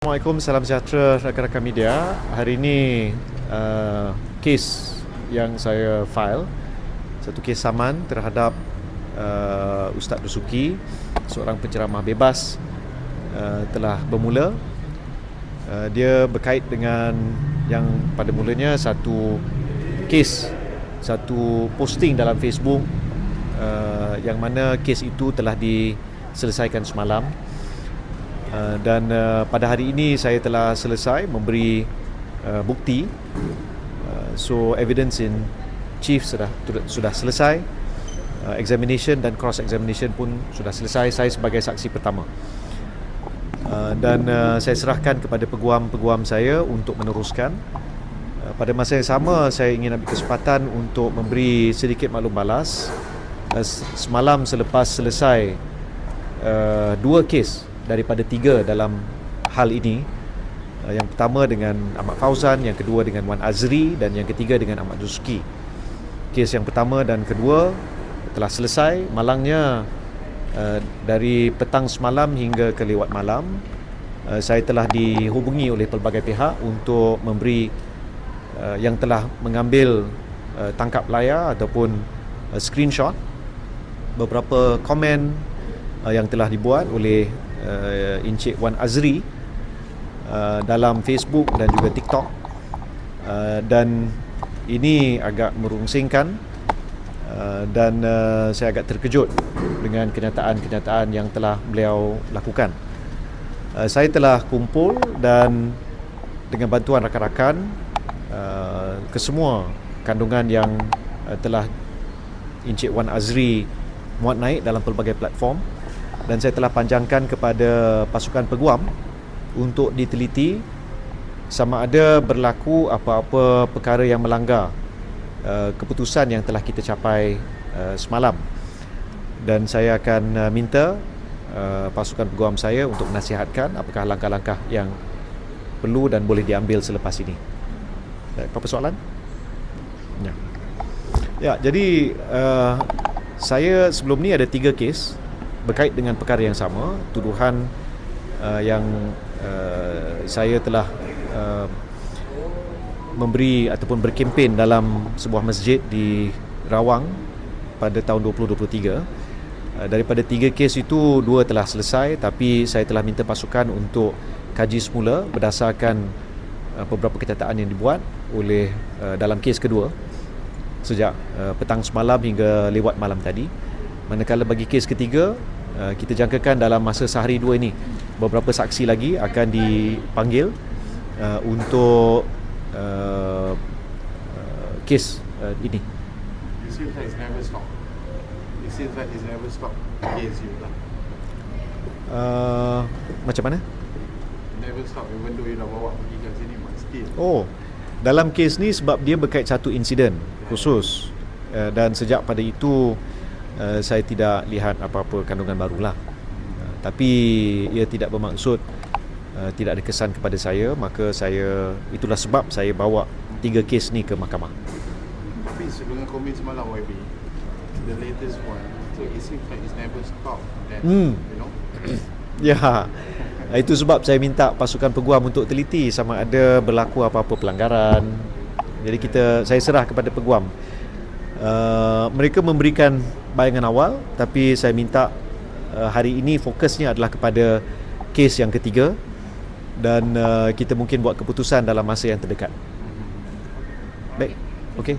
Assalamualaikum, salam sejahtera rakan-rakan media. Hari ini kes yang saya file, satu kes saman terhadap Ustaz Dusuki, seorang penceramah bebas, telah bermula. Dia berkait dengan yang pada mulanya satu kes, satu posting dalam Facebook, yang mana kes itu telah diselesaikan semalam. Dan pada hari ini saya telah selesai memberi bukti. So evidence in chief sudah selesai, examination dan cross examination pun sudah selesai. Saya sebagai saksi pertama, dan saya serahkan kepada peguam-peguam saya untuk meneruskan. Pada masa yang sama, saya ingin ambil kesempatan untuk memberi sedikit maklum balas. Semalam selepas selesai dua kes daripada tiga dalam hal ini, yang pertama dengan Ahmad Fauzan, yang kedua dengan Wan Azri, dan yang ketiga dengan Ahmad Dusuki. Kes yang pertama dan kedua telah selesai. Malangnya dari petang semalam hingga ke lewat malam, saya telah dihubungi oleh pelbagai pihak untuk memberi yang telah mengambil tangkap layar ataupun screenshot beberapa komen yang telah dibuat oleh Encik Wan Azri dalam Facebook dan juga TikTok, dan ini agak merungsingkan, dan saya agak terkejut dengan kenyataan-kenyataan yang telah beliau lakukan. Saya telah kumpul dan dengan bantuan rakan-rakan kesemua kandungan yang telah Encik Wan Azri muat naik dalam pelbagai platform, dan saya telah panjangkan kepada pasukan peguam untuk diteliti sama ada berlaku apa-apa perkara yang melanggar keputusan yang telah kita capai semalam. Dan saya akan minta pasukan peguam saya untuk menasihatkan apakah langkah-langkah yang perlu dan boleh diambil selepas ini. Apa soalan? Ya, jadi saya sebelum ni ada 3 kes berkait dengan perkara yang sama, tuduhan yang saya telah memberi ataupun berkempen dalam sebuah masjid di Rawang pada tahun 2023. Daripada 3 kes itu, 2 telah selesai, tapi saya telah minta pasukan untuk kaji semula berdasarkan beberapa kenyataan yang dibuat oleh dalam kes kedua sejak petang semalam hingga lewat malam tadi. Manakala bagi kes ketiga, kita jangkakan dalam masa sehari dua ini beberapa saksi lagi akan dipanggil untuk kes ini. It seems like it's never stopped. It seems like it's never stopped against you lah. Macam mana? Never stop even though you dah bawa pergi kat sini, but still. Oh, dalam kes ni sebab dia berkait satu insiden khusus, dan sejak pada itu saya tidak lihat apa-apa kandungan barulah. Tapi ia tidak bermaksud tidak ada kesan kepada saya, maka itulah sebab saya bawa 3 kes ni ke mahkamah. Tapi dengan komen semalam YB, the latest one, so it seems like it's never stopped that, you know. Ya, itu sebab saya minta pasukan peguam untuk teliti sama ada berlaku apa-apa pelanggaran. Jadi saya serah kepada peguam. Mereka memberikan bayangan awal, tapi saya minta hari ini fokusnya adalah kepada kes yang ketiga, dan kita mungkin buat keputusan dalam masa yang terdekat. Baik, okey.